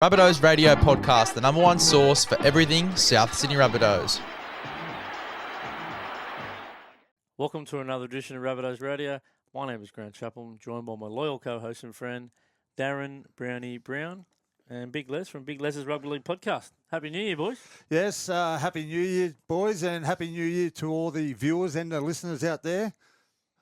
Rabbitohs Radio Podcast, the number one source for everything South Sydney Rabbitohs. Welcome to another edition of Rabbitohs Radio. My name is Grant Chappell, joined by my loyal co-host and friend, Darren Brownie Brown, and Big Les from Big Les's Rugby League Podcast. Happy New Year, boys. Yes, Happy New Year, boys, and Happy New Year to all the viewers and the listeners out there.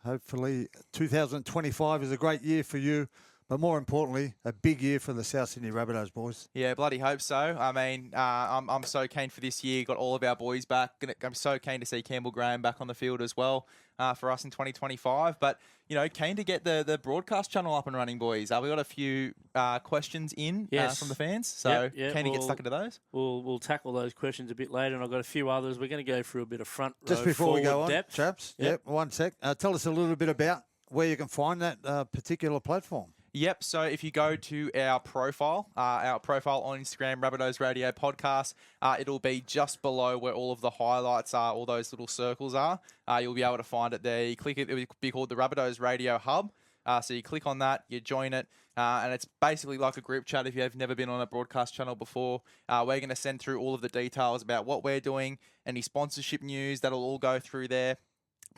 Hopefully 2025 is a great year for you, but more importantly, a big year for the South Sydney Rabbitohs, boys. Yeah, bloody hope so. I mean, I'm so keen for this year. Got all of our boys back. I'm so keen to see Campbell Graham back on the field as well for us in 2025. But, you know, keen to get the broadcast channel up and running, boys. We got a few questions in from the fans, so keen to get stuck into those. We'll tackle those questions a bit later, and I've got a few others. We're going to go through a bit of front row Just before we go on, depth. Chaps, one sec. Tell us a little bit about where you can find that particular platform. Yep, so if you go to our profile on Instagram, Rabbitohs Radio Podcast, it'll be just below where all of the highlights are, all those little circles are. You'll be able to find it there. You click it, it'll be called the Rabbitohs Radio Hub. So you click on that, you join it, and it's basically like a group chat if you have never been on a broadcast channel before. We're going to send through all of the details about what we're doing, any sponsorship news, that'll all go through there.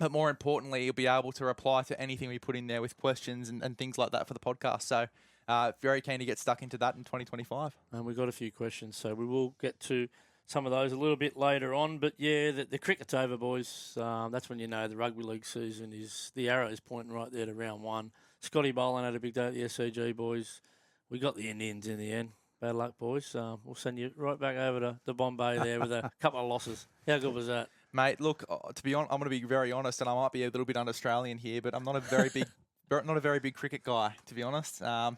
But more importantly, you'll be able to reply to anything we put in there with questions and things like that for the podcast. So very keen to get stuck into that in 2025. And we've got a few questions, so we will get to some of those a little bit later on. But, yeah, the cricket's over, boys. That's when you know the rugby league season is – the arrow is pointing right there to round one. Scotty Boland had a big day at the SCG, boys. We got the Indians in the end. Bad luck, boys. We'll send you right back over to Bombay there with a couple of losses. How good was that? Mate, look, to be honest, I'm going to be very honest, and I might be a little bit un-Australian here, but I'm not a very big cricket guy, to be honest. I'd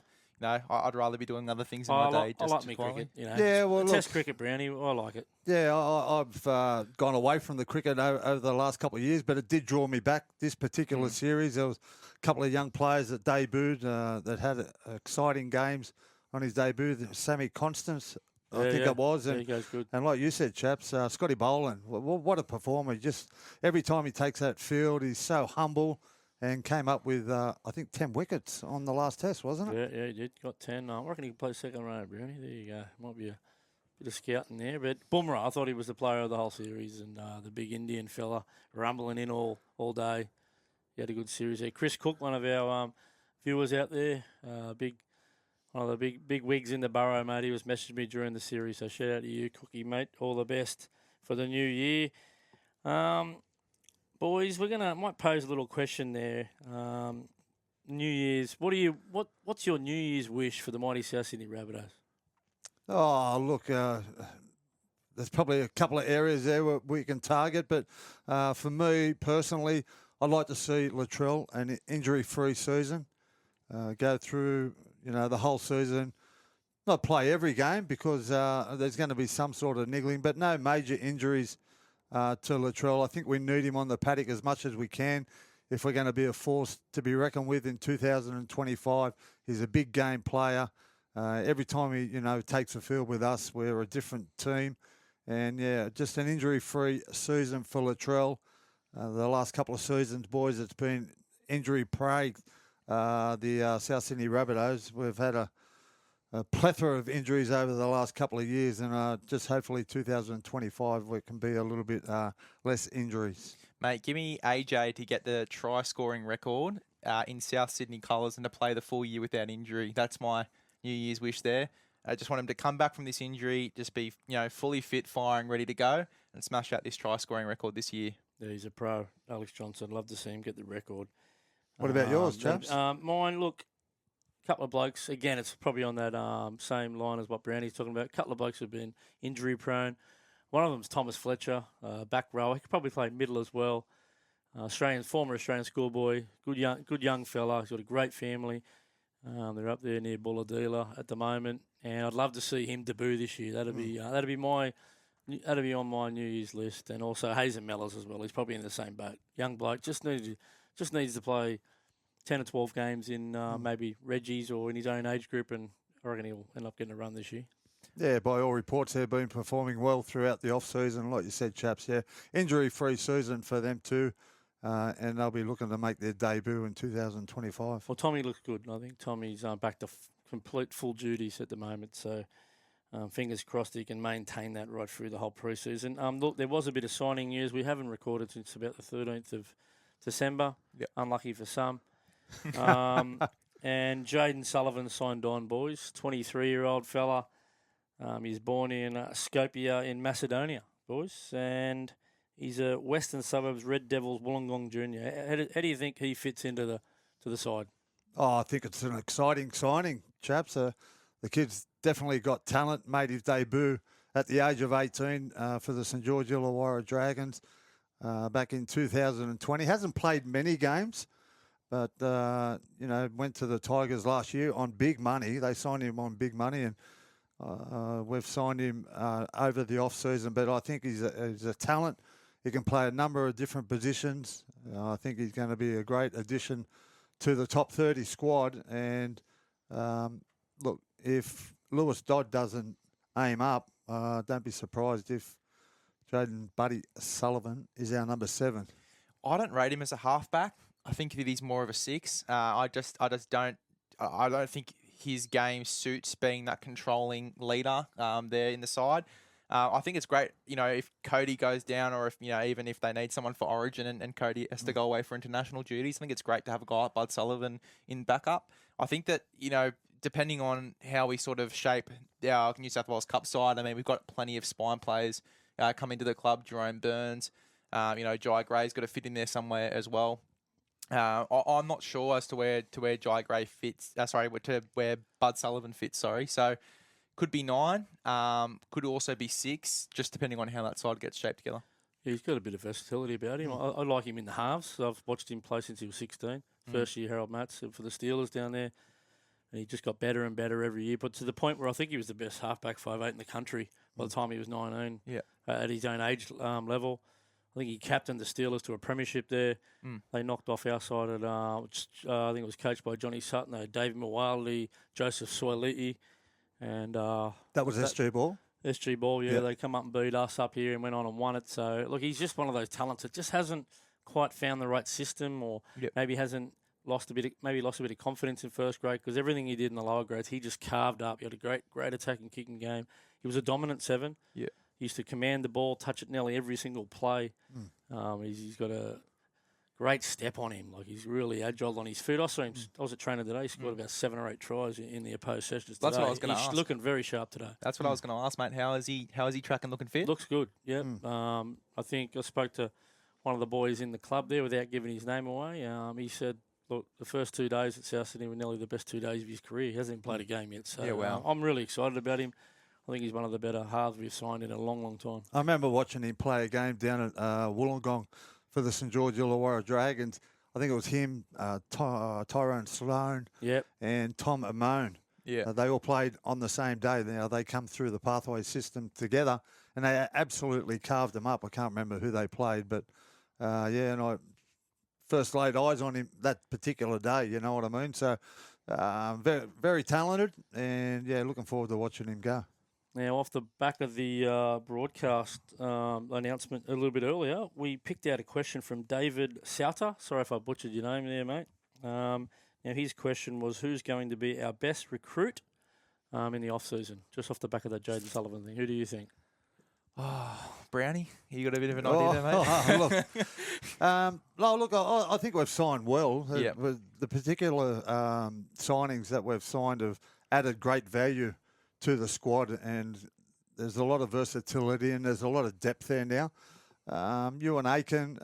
rather be doing other things in my day. I like me cricket. You know. Yeah, well, Test cricket, Brownie, I like it. Yeah, I've gone away from the cricket over the last couple of years, but it did draw me back. This particular series, there was a couple of young players that debuted that had exciting games on his debut. Sammy Constance, I think it was. And, he goes good. And like you said, Chaps, Scotty Boland, what a performer. Just every time he takes that field, he's so humble and came up with, I think, 10 wickets on the last test, wasn't it? Yeah, he did. Got 10. I reckon he can play second row, Brownie. There you go. Might be a bit of scouting there. But Bumrah, I thought he was the player of the whole series, and the big Indian fella rumbling in all day. He had a good series there. Chris Cook, one of our viewers out there, one of the big wigs in the borough, mate. He was messaging me during the series, so shout out to you, Cookie, mate. All the best for the new year. Boys, might pose a little question there. New Year's, what's your New Year's wish for the mighty South Sydney Rabbitohs? Oh, look, there's probably a couple of areas there where we can target, but for me personally, I'd like to see Latrell an injury-free season, go through the whole season, not play every game because there's going to be some sort of niggling, but no major injuries to Latrell. I think we need him on the paddock as much as we can if we're going to be a force to be reckoned with in 2025. He's a big game player. Every time he takes the field with us, we're a different team. And, yeah, just an injury-free season for Latrell. The last couple of seasons, boys, it's been injury-plagued. The South Sydney Rabbitohs, we've had a plethora of injuries over the last couple of years, and just hopefully 2025 we can be a little bit less injuries. Mate, give me AJ to get the try-scoring record in South Sydney colours and to play the full year without injury. That's my New Year's wish there. I just want him to come back from this injury, just be fully fit, firing, ready to go, and smash out this try-scoring record this year. Yeah, he's a pro, Alex Johnson. Love to see him get the record. What about yours, Chaps? Mine, look, a couple of blokes. Again, it's probably on that same line as what Brownie's talking about. A couple of blokes who've been injury-prone. One of them's Thomas Fletcher, back row. He could probably play middle as well. Former Australian schoolboy, good young fella. He's got a great family. They're up there near Bulladila at the moment, and I'd love to see him debut this year. That'd be on my New Year's list. And also Hazen Mellors as well. He's probably in the same boat. Young bloke, just needs to play 10 or 12 games in maybe Reggie's or in his own age group, and I reckon he'll end up getting a run this year. Yeah, by all reports, they've been performing well throughout the off-season. Like you said, Chaps, yeah, injury-free season for them too, and they'll be looking to make their debut in 2025. Well, Tommy looks good. I think Tommy's back to complete full duties at the moment, so Fingers crossed he can maintain that right through the whole pre-season. Look, there was a bit of signing news. We haven't recorded since about the 13th of December. Yep. Unlucky for some. And Jaden Sullivan signed on, boys. 23-year-old fella. He's born in Skopje in Macedonia, boys. And he's a Western Suburbs Red Devils Wollongong junior. How do you think he fits into the side? Oh, I think it's an exciting signing, chaps. The kid's definitely got talent. Made his debut at the age of 18 for the St George Illawarra Dragons back in 2020. Hasn't played many games, but went to the Tigers last year on big money. They signed him on big money, and we've signed him over the off season. But I think he's a talent. He can play a number of different positions. I think he's going to be a great addition to the top 30 squad. And look, if Lewis Dodd doesn't aim up, don't be surprised if Jaden Buddy Sullivan is our number 7. I don't rate him as a halfback. I think that he's more of a 6. I don't think his game suits being that controlling leader there in the side. I think it's great, if Cody goes down, or if, even if they need someone for Origin and Cody has to go away for international duties, I think it's great to have a guy like Bud Sullivan in backup. I think that, depending on how we sort of shape our New South Wales Cup side, I mean, we've got plenty of spine players coming to the club. Jerome Burns, Jai Gray's got to fit in there somewhere as well. I'm not sure as to where Jai Gray fits. To where Bud Sullivan fits. So could be 9. Could also be 6, just depending on how that side gets shaped together. Yeah, he's got a bit of versatility about him. I like him in the halves. I've watched him play since he was 16. First year Harold Matts for the Steelers down there. And he just got better and better every year. But to the point where I think he was the best halfback 5'8" in the country by the time he was 19 at his own age level. I think he captained the Steelers to a premiership there. They knocked off our side at, which I think it was coached by Johnny Sutton, David Mwali, Joseph Soiliti. And that was SG Ball? SG Ball, yeah. Yep. They come up and beat us up here and went on and won it. So, look, he's just one of those talents that just hasn't quite found the right system, or maybe lost a bit of confidence in first grade, because everything he did in the lower grades, he just carved up. He had a great attacking kicking game. He was a dominant 7. Yeah. He used to command the ball, touch it nearly every single play. He's got a great step on him. Like, he's really agile on his feet. I saw him. I was at trainer today. He scored about 7 or 8 tries in the opposed sessions today. That's what I was going to ask. He's looking very sharp today. That's what I was going to ask, mate. How is he tracking, looking fit? Looks good. Yeah. I think I spoke to one of the boys in the club there without giving his name away. He said, look, the first 2 days at South Sydney were nearly the best 2 days of his career. He hasn't even played a game yet. So wow. I'm really excited about him. I think he's one of the better halves we've signed in a long, long time. I remember watching him play a game down at Wollongong for the St George Illawarra Dragons. I think it was him, Tyrone Sloan, and Tom Amone. Yeah. They all played on the same day. They come through the pathway system together, and they absolutely carved them up. I can't remember who they played, but and I first laid eyes on him that particular day, you know what I mean? So very, very talented, and, looking forward to watching him go. Now, off the back of the broadcast announcement a little bit earlier, we picked out a question from David Sauter. Sorry if I butchered your name there, mate. Now, his question was, who's going to be our best recruit in the off-season? Just off the back of that Jaden Sullivan thing. Who do you think? Oh, Brownie, you got a bit of an idea there, mate? Look, I think we've signed well. The particular signings that we've signed have added great value to the squad, and there's a lot of versatility and there's a lot of depth there now. Ewan Aiken,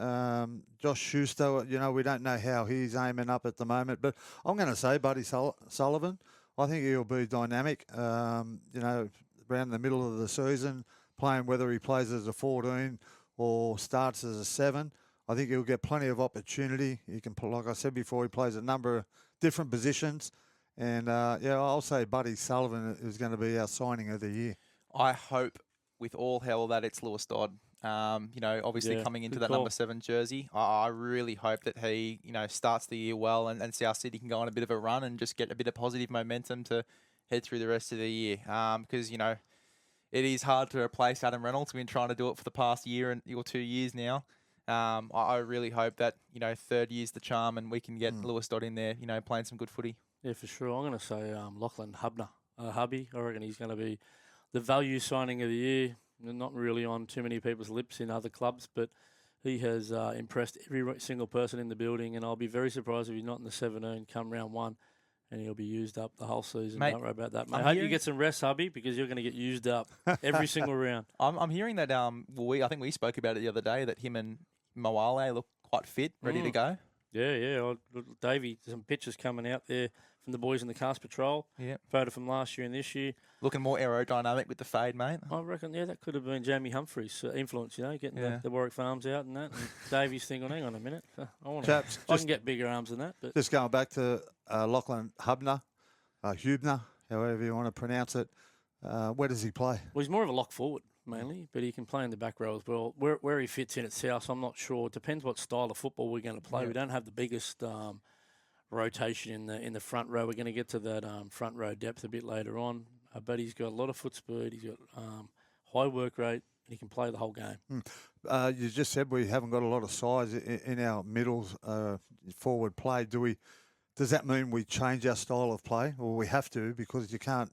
Josh Schuster, we don't know how he's aiming up at the moment, but I'm going to say Buddy Sullivan. I think he'll be dynamic, around the middle of the season, playing whether he plays as a 14 or starts as a 7. I think he'll get plenty of opportunity. He can, like I said before, he plays a number of different positions. And, I'll say Buddy Sullivan is going to be our signing of the year. I hope with all hell that it's Lewis Dodd. Obviously coming into that number 7 jersey. I really hope that he, starts the year well and South City can go on a bit of a run and just get a bit of positive momentum to head through the rest of the year. Because, it is hard to replace Adam Reynolds. We've been trying to do it for the past year or 2 years now. I really hope that, 3rd year's the charm and we can get Lewis Dodd in there, playing some good footy. Yeah, for sure. I'm going to say Lachlan Hubner. Hubby, I reckon he's going to be the value signing of the year. Not really on too many people's lips in other clubs, but he has impressed every single person in the building, and I'll be very surprised if he's not in the 17 come round 1, and he'll be used up the whole season. Mate, don't worry about that, mate. I hope you get some rest, hubby, because you're going to get used up every single round. I'm hearing that I think we spoke about it the other day that him and Moale look quite fit, ready to go. Yeah. Davey, some pictures coming out there from the boys in the Cast Patrol. Yeah. Photo from last year and this year. Looking more aerodynamic with the fade, mate. I reckon, that could have been Jamie Humphries' influence, getting the Warwick Farms out and that. And Davey's thinking, hang on a minute. Chaps, I can get bigger arms than that. But Just going back to Lachlan Hubner, however you want to pronounce it. Where does he play? Well, he's more of a lock forward, mainly, but he can play in the back row as well. Where he fits in at South, I'm not sure. It depends what style of football we're going to play. Yeah. We don't have the biggest rotation in the front row. We're going to get to that front row depth a bit later on. But he's got a lot of foot speed. He's got high work rate, and he can play the whole game. You just said we haven't got a lot of size in our middles forward play. Does that mean we change our style of play? Well, we have to, because you can't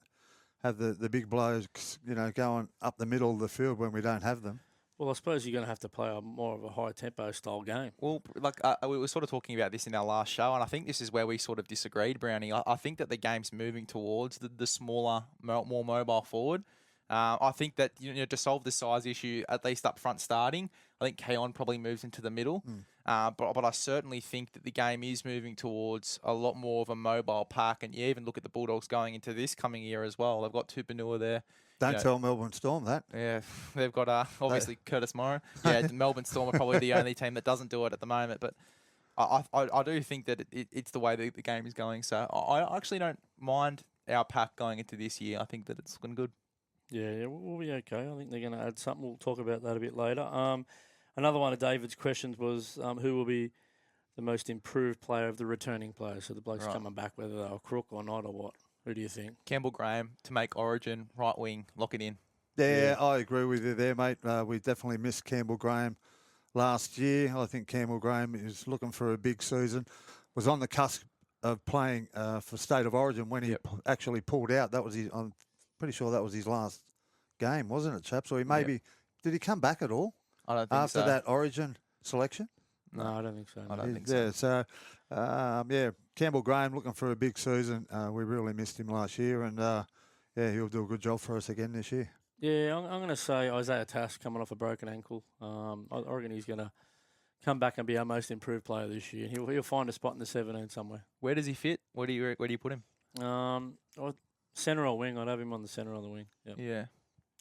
have the big blokes, going up the middle of the field when we don't have them. Well, I suppose you're going to have to play more of a high-tempo style game. Well, we were sort of talking about this in our last show, and I think this is where we sort of disagreed, Brownie. I think that the game's moving towards the smaller, more mobile forward. I think that to solve the size issue, at least up front starting, I think Keon probably moves into the middle. But I certainly think that the game is moving towards a lot more of a mobile pack. And you even look at the Bulldogs going into this coming year as well. They've got Tupanua there. Don't tell Melbourne Storm that. Yeah, they've got obviously Curtis Morrow. Yeah, Melbourne Storm are probably the only team that doesn't do it at the moment. But I do think that it's the way the game is going. So I actually don't mind our pack going into this year. I think that it's looking good. Yeah, we'll be okay. I think they're going to add something. We'll talk about that a bit later. Another one of David's questions was who will be the most improved player of the returning players? So the blokes coming back, whether they're a crook or not or what? Who do you think? Campbell Graham to make Origin, right wing, lock it in. Yeah, I agree with you there, mate. We definitely missed Campbell Graham last year. I think Campbell Graham is looking for a big season. Was on the cusp of playing for State of Origin when he actually pulled out. That was I'm pretty sure that was his last game, wasn't it, Chaps? Or did he come back at all? I don't think after so. that Origin selection? No, I don't think so. I don't think so. Campbell Graham looking for a big season. We really missed him last year, and he'll do a good job for us again this year. Yeah, I'm going to say Isaiah Tass coming off a broken ankle. I reckon he's going to come back and be our most improved player this year. He'll find a spot in the 17 somewhere. Where does he fit? Where do you put him? Centre or wing. I'd have him on the centre or the wing. Yep. Yeah.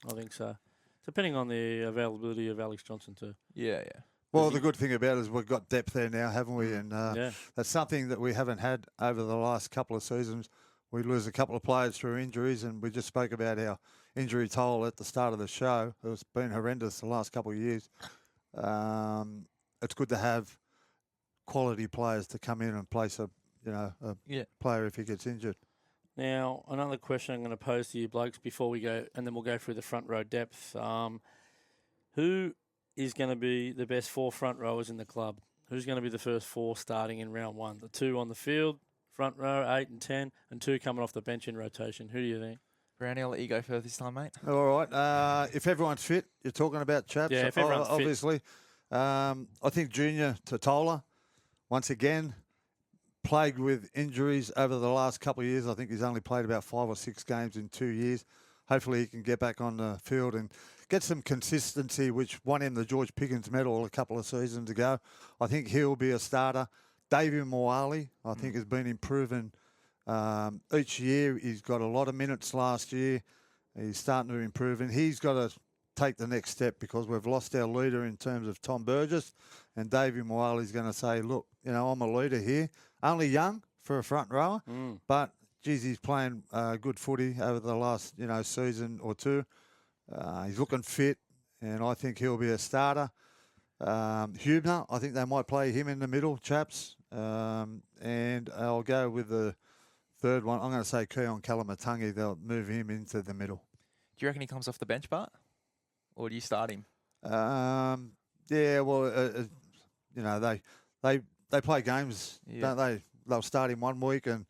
I think so. Depending on the availability of Alex Johnson too. Yeah. Well, the good thing about it is we've got depth there now, haven't we? And that's something that we haven't had over the last couple of seasons. We lose a couple of players through injuries, and we just spoke about our injury toll at the start of the show. It's been horrendous the last couple of years. It's good to have quality players to come in and place a player if he gets injured. Now, another question I'm going to pose to you blokes before we go, and then we'll go through the front row depth. Who is going to be the best 4 front rowers in the club? Who's going to be the first 4 starting in round 1? The 2 on the field, front row, 8 and 10, and 2 coming off the bench in rotation. Who do you think? Brownie, I'll let you go first this time, mate. All right. If everyone's fit, you're talking about Chaps. Yeah, if everyone's fit. Obviously. I think Junior Totola, once again, plagued with injuries over the last couple of years. I think he's only played about 5 or 6 games in 2 years. Hopefully he can get back on the field and get some consistency, which won him the George Pickens medal a couple of seasons ago. I think he'll be a starter. David Moale, I think, has been improving each year. He's got a lot of minutes last year. He's starting to improve, and he's got to take the next step because we've lost our leader in terms of Tom Burgess, and David Moale is going to say, look, I'm a leader here. Only young for a front rower, but, geez, he's playing good footy over the last, season or 2. He's looking fit, and I think he'll be a starter. Hubner, I think they might play him in the middle, Chaps. And I'll go with the third one. I'm going to say Keon Kalamatangi. They'll move him into the middle. Do you reckon he comes off the bench, Bart? Or do you start him? They play games, don't they? They'll start him one week and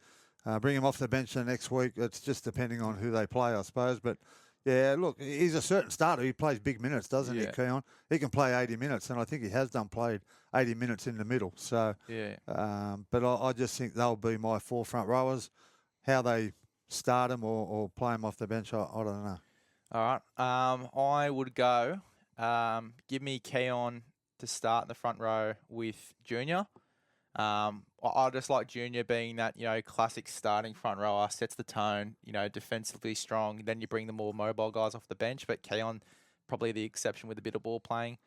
bring him off the bench the next week. It's just depending on who they play, I suppose. But, Yeah, look, he's a certain starter. He plays big minutes, doesn't he, Yeah. Keon? He can play 80 minutes, and I think he has played 80 minutes in the middle. So, Yeah. but I just think they'll be my 4 front rowers. How they start them or play them off the bench, I don't know. All right. I would go. Give me Keon to start in the front row with Junior. I just like Junior being that, classic starting front rower, sets the tone, defensively strong. Then you bring the more mobile guys off the bench, but Keon probably the exception with a bit of ball playing.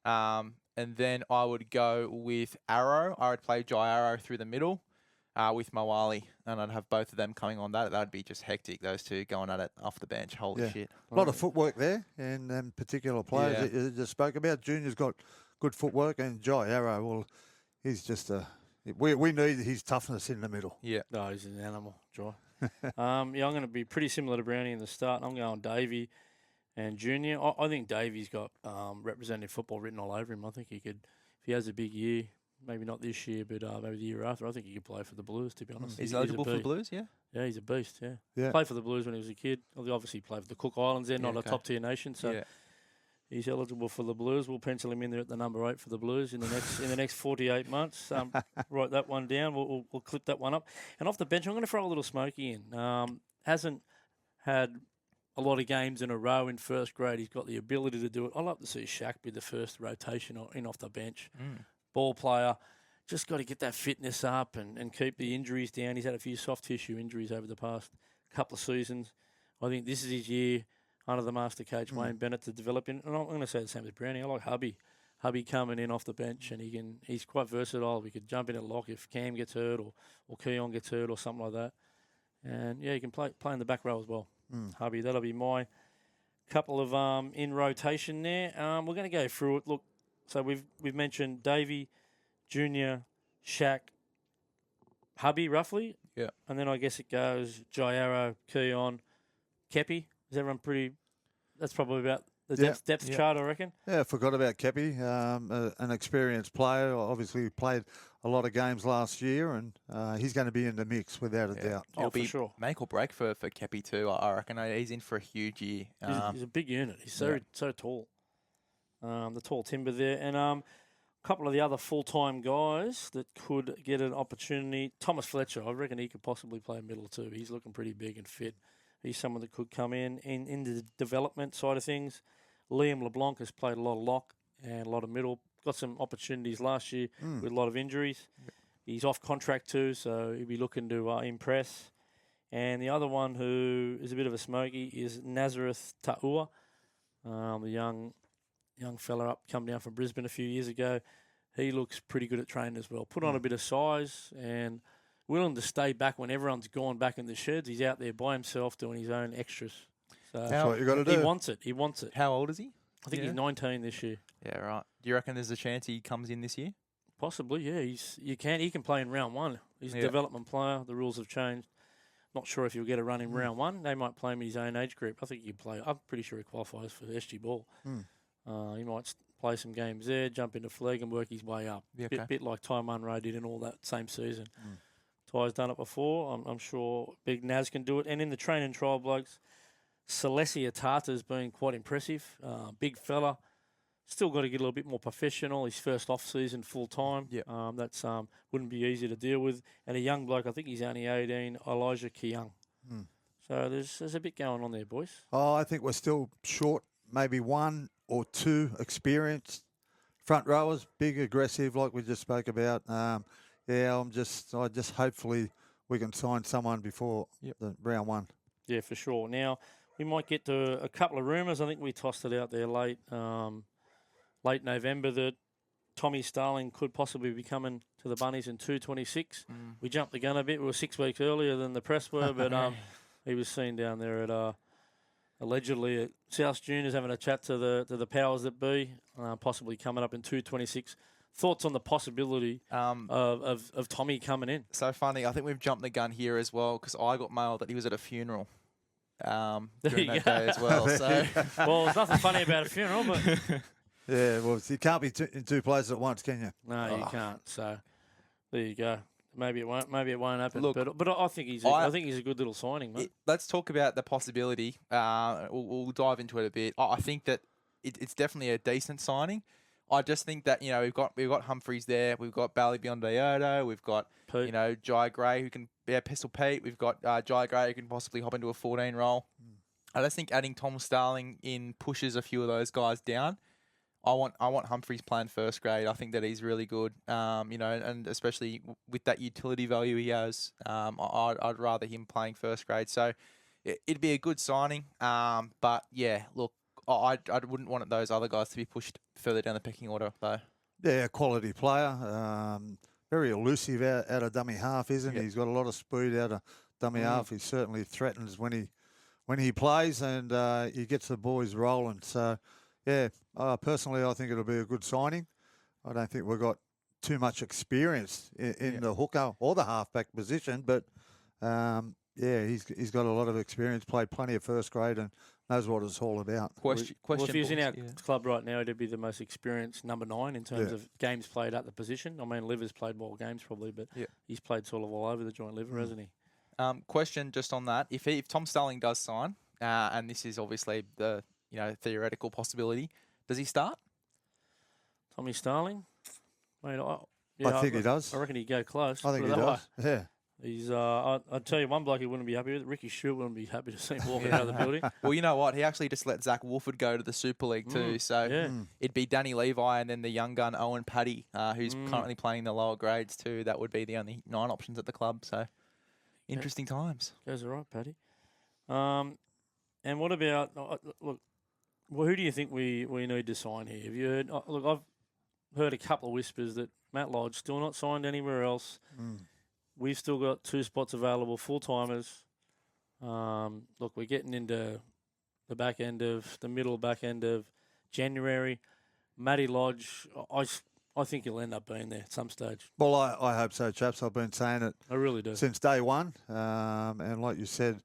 And then I would go with Arrow. I would play Jai Arrow through the middle with Moali, and I'd have both of them coming on that. That'd be just hectic, those two going at it off the bench. Holy shit. A lot of footwork there in particular players Yeah. that you just spoke about. Junior's got good footwork, and Jai Arrow, well, he's just we need his toughness in the middle. Yeah. No, he's an animal, Joy. I'm going to be pretty similar to Brownie in the start. I'm going Davey and Junior. I think Davey's got representative football written all over him. I think he could, if he has a big year, maybe not this year, but maybe the year after, I think he could play for the Blues, to be honest. He's eligible for the Blues, yeah? Yeah, he's a beast, yeah. Yeah. Played for the Blues when he was a kid. Obviously played for the Cook Islands. They're not okay. a top-tier nation, so Yeah. he's eligible for the Blues. We'll pencil him in there at the number 8 for the Blues in the next 48 months. Write that one down. We'll clip that one up. And off the bench, I'm going to throw a little Smokey in. Hasn't had a lot of games in a row in first grade. He's got the ability to do it. I love to see Shaq be the first rotation in off the bench. Ball player. Just got to get that fitness up and keep the injuries down. He's had a few soft tissue injuries over the past couple of seasons. I think this is his year under the master coach, Wayne Bennett, to develop in. And I'm going to say the same as Brownie. I like Hubby. Hubby coming in off the bench, and he's quite versatile. We could jump in at lock if Cam gets hurt or Keon gets hurt or something like that. And, yeah, he can play in the back row as well. Hubby, that'll be my couple of in rotation there. We're going to go through it. Look, so we've mentioned Davey, Junior, Shaq, Hubby, roughly. Yeah. And then I guess it goes Jai Arrow, Keon, Kepi. Is everyone pretty? That's probably about the depth chart, I reckon. Yeah, I forgot about Kepi, an experienced player. Obviously played a lot of games last year, and he's going to be in the mix without a doubt. Oh, for sure. Make or break for Kepi too. I reckon he's in for a huge year. He's a big unit. He's so tall. The tall timber there. And a couple of the other full-time guys that could get an opportunity. Thomas Fletcher, I reckon he could possibly play middle too. He's looking pretty big and fit. He's someone that could come in the development side of things. Liam LeBlanc has played a lot of lock and a lot of middle. Got some opportunities last year with a lot of injuries. He's off contract too, so he'll be looking to impress. And the other one who is a bit of a smoky is Nazareth Ta'ua, the young fella come down from Brisbane a few years ago. He looks pretty good at training as well. Put on a bit of size and willing to stay back when everyone's gone back in the sheds. He's out there by himself doing his own extras. So That's what you got to do. He wants it. How old is he? I think he's 19 this year. Yeah, right. Do you reckon there's a chance he comes in this year? Possibly, yeah. He can play in round 1. He's a development player. The rules have changed. Not sure if he'll get a run in round 1. They might play him in his own age group. I think he can play. I'm pretty sure he qualifies for the SG Ball. He might play some games there, jump into flag and work his way up. Yeah, okay. Bit like Ty Munro did in all that same season. Ty's done it before. I'm sure Big Naz can do it. And in the training trial blokes, Celestia Tata's been quite impressive. Big fella. Still got to get a little bit more professional. His first off-season full-time. Yep. That's wouldn't be easy to deal with. And a young bloke, I think he's only 18, Elijah Keung. So there's a bit going on there, boys. Oh, I think we're still short, maybe 1 or 2 experienced front rowers, big, aggressive, like we just spoke about. I just hopefully we can sign someone before the round 1. Yeah, for sure. Now, we might get to a couple of rumours. I think we tossed it out there late November that Tommy Starling could possibly be coming to the Bunnies in 226. We jumped the gun a bit. We were 6 weeks earlier than the press were, but he was seen down there at allegedly at South Juniors having a chat to the powers that be, possibly coming up in 226. Thoughts on the possibility of Tommy coming in? So funny. I think we've jumped the gun here as well because I got mailed that he was at a funeral during that day as well. So well, there's nothing funny about a funeral, but Yeah, well, you can't be in 2 places at once, can you? no, you can't. So there you go. maybe it won't happen. Look, but I think I think he's a good little signing, mate. Let's talk about the possibility. We'll dive into it a bit. I think that it's definitely a decent signing. I just think that we've got Humphreys there. We've got Bally Beyond Diodo. We've got Pete. Jai Gray who can Pistol Pete. We've got Jai Gray who can possibly hop into a 14 role. I just think adding Tom Starling in pushes a few of those guys down. I want Humphreys playing first grade. I think that he's really good. And especially with that utility value he has, I'd rather him playing first grade. So it'd be a good signing. But yeah, look, I wouldn't want those other guys to be pushed further down the pecking order, though. Yeah, quality player. Very elusive out of dummy half, isn't he? Yep. He's got a lot of speed out of dummy half. He certainly threatens when he plays, and he gets the boys rolling. So, yeah, personally, I think it'll be a good signing. I don't think we've got too much experience in the hooker or the halfback position, but he's got a lot of experience, played plenty of first grade, and knows what it's all about. Question. Well, if he was in our club right now, he'd be the most experienced number 9 in terms of games played at the position. I mean, Liver's played more games probably, but he's played sort of all over the joint liver, hasn't he? Question just on that: if Tom Starling does sign, and this is obviously the theoretical possibility, does he start? Tommy Starling, mate, I think he does. I reckon he'd go close. I think he does. Yeah. He's. I'd tell you one bloke he wouldn't be happy with. Ricky Stewart wouldn't be happy to see him walking out of the building. Well, you know what? He actually just let Zach Wolford go to the Super League too. So it'd be Danny Levi and then the young gun Owen Paddy, who's currently playing the lower grades too. That would be the only 9 options at the club. So interesting times. Goes all right, Paddy. And what about look? Well, who do you think we need to sign here? Have you heard? Look, I've heard a couple of whispers that Matt Lodge still not signed anywhere else. We've still got 2 spots available, full-timers. Look, we're getting into the back end of January. Matty Lodge, I think he'll end up being there at some stage. Well, I hope so, chaps. I've been saying it I really do. since day one. And like you said,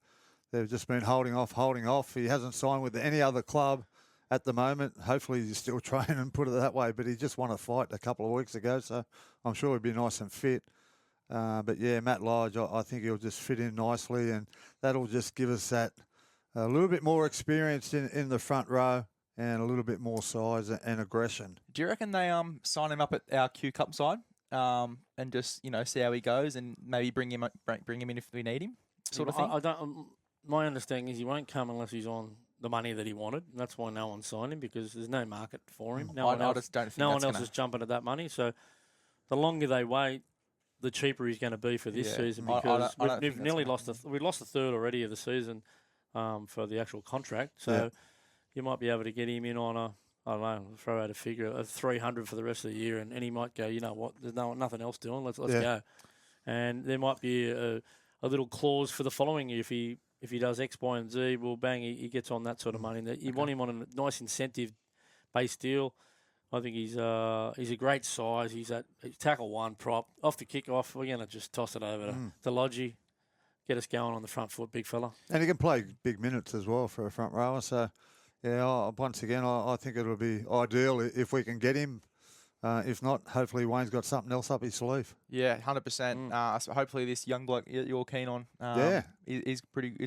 they've just been holding off. He hasn't signed with any other club at the moment. Hopefully he's still training, put it that way. But he just won a fight a couple of weeks ago, so I'm sure he'd be nice and fit. But yeah, Matt Lodge, I think he'll just fit in nicely, and that'll just give us that a little bit more experience in the front row and a little bit more size and aggression. Do you reckon they sign him up at our Q Cup side and just see how he goes and maybe bring him in if we need him, sort of thing? I don't. My understanding is he won't come unless he's on the money that he wanted. And that's why no one signed him, because there's no market for him. No one else is jumping at that money. So the longer they wait, the cheaper he's going to be for this season, because we've nearly lost we lost a third already of the season for the actual contract. So you might be able to get him in on I don't know, throw out a figure of 300 for the rest of the year, and he might go, you know what, there's nothing else doing, let's go. And there might be a little clause for the following year if he does X, Y, and Z. Well, bang, he gets on that sort of money. You want him on a nice incentive-based deal. I think he's a great size. He's tackle 1 prop. Off the kick-off, we're going to just toss it over to Lodgy, get us going on the front foot, big fella. And he can play big minutes as well for a front rower. So, yeah, once again, I think it'll be ideal if we can get him. If not, hopefully Wayne's got something else up his sleeve. Yeah, 100%. So hopefully this young bloke you're keen on is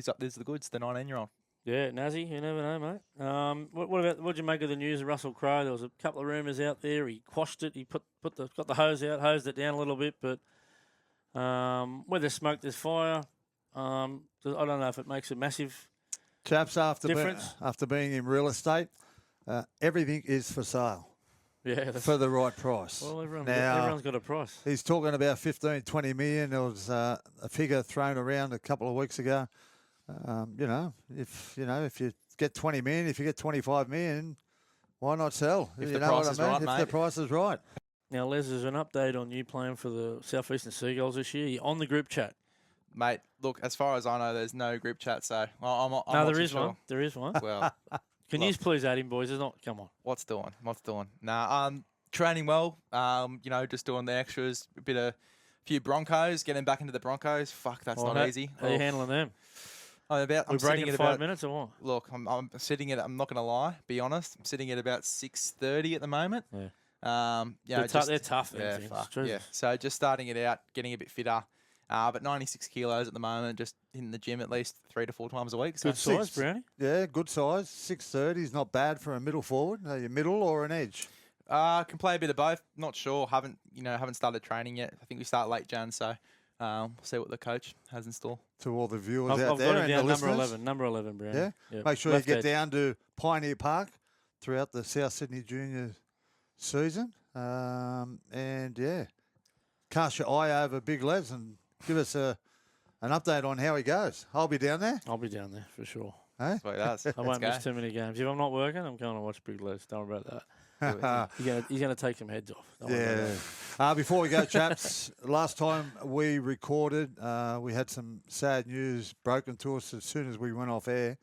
up there's the goods, the 19-year-old. Yeah, Nazzy, you never know, mate. What'd you make of the news of Russell Crowe? There was a couple of rumours out there. He quashed it. He got the hose out, hosed it down a little bit. But where there's smoke, there's fire. I don't know if it makes a massive Chaps, difference. After being in real estate, everything is for sale. Yeah, for the right price. Well, everyone's got a price. He's talking about 15, 20 million. There was a figure thrown around a couple of weeks ago. If you get 20 million, if you get 25 million, why not sell? If the price is right, if mate. the price is right. Now, Les, there's an update on you playing for the South Eastern Seagulls this year. You're on the group chat. Mate, look, as far as I know, there's no group chat, so I'm there is one. There is one. Well, can you please add him, boys? There's not. Come on. What's doing? Nah, training well. Just doing the extras. A few Broncos, getting back into the Broncos. Fuck, that's not easy. How are you handling them? I'm breaking at 5 minutes or what? Look, I'm sitting at. I'm not going to lie. Be honest. I'm sitting at about 6:30 at the moment. Yeah. They're tough. Yeah, Things. fuck, Jesus. yeah. So just starting it out, getting a bit fitter. But 96 kilos at the moment, just in the gym at least 3 to 4 times a week. So Good size, Brownie. Yeah, good size. 6'30" is not bad for a middle forward. Are you middle or an edge? Can play a bit of both. Not sure. Haven't started training yet. I think we start late Jan, so we'll see what the coach has in store. To all the viewers I've out got there it and down, the number listeners. 11. Number 11, Brownie. Yeah? Yep. Make sure Left you get edge. down to Pioneer Park throughout the South Sydney Junior season. And, yeah, cast your eye over Big Lez and give us an update on how he goes. I'll be down there. I'll be down there for sure. Eh? That's what it does. I won't miss too many games. If I'm not working, I'm going to watch Big Les. Don't worry about that. He's gonna take some heads off. Don't worry about Yeah. that. Before we go, chaps, last time we recorded, we had some sad news broken to us as soon as we went off air.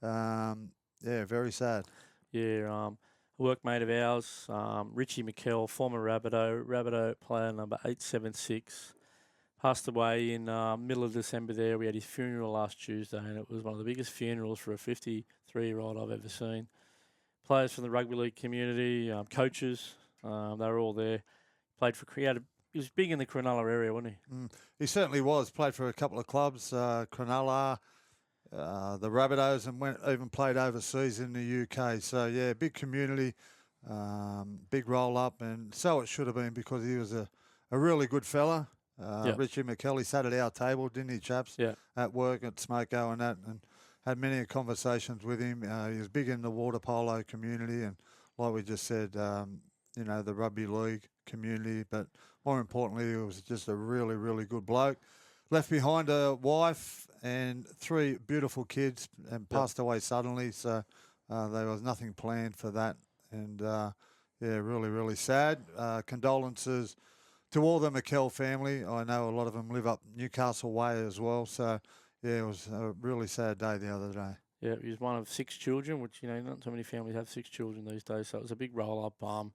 Yeah, very sad. Yeah, a workmate of ours, Richie Mckel, former Rabbitoh player number 876, passed away in middle of December there. We had his funeral last Tuesday, and it was one of the biggest funerals for a 53-year-old I've ever seen. Players from the rugby league community, coaches, they were all there. Played for he was big in the Cronulla area, wasn't he? He certainly was. Played for a couple of clubs, Cronulla, the Rabbitohs, and even played overseas in the UK. So, yeah, big community, big roll-up, and so it should have been because he was a really good fella. Yep. Richie Mckel, he sat at our table, didn't he, chaps? Yeah. At work at Smoko and that, and had many conversations with him. He was big in the water polo community and, like we just said, the rugby league community. But more importantly, he was just a really, really good bloke. Left behind a wife and 3 beautiful kids and passed away suddenly. So there was nothing planned for that. And, really, really sad. Condolences to all the Mckel family. I know a lot of them live up Newcastle way as well. So, yeah, it was a really sad day the other day. Yeah, he was one of 6 children, which, not so many families have 6 children these days. So it was a big roll-up. I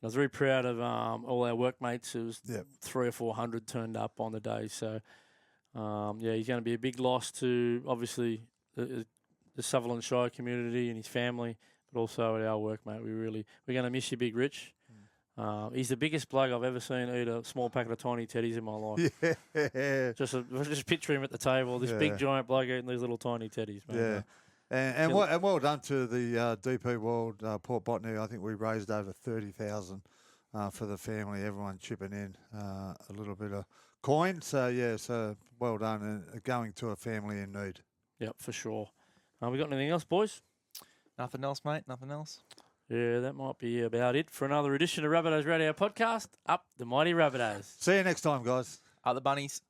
was very proud of all our workmates. It was 300 or 400 turned up on the day. So, he's going to be a big loss to, obviously, the Sutherland Shire community and his family, but also our workmate. We're going to miss you, Big Rich. He's the biggest bloke I've ever seen eat a small packet of tiny teddies in my life. Yeah. Just picture him at the table, this big giant bloke eating these little tiny teddies. Man. Yeah. And well done to the DP World Port Botany. I think we raised over 30,000 for the family. Everyone chipping in a little bit of coin. So so well done and going to a family in need. Yep, for sure. We got anything else, boys? Nothing else, mate. Nothing else. Yeah, that might be about it for another edition of Rabbitohs Radio Podcast. Up the mighty Rabbitohs. See you next time, guys. Up the bunnies.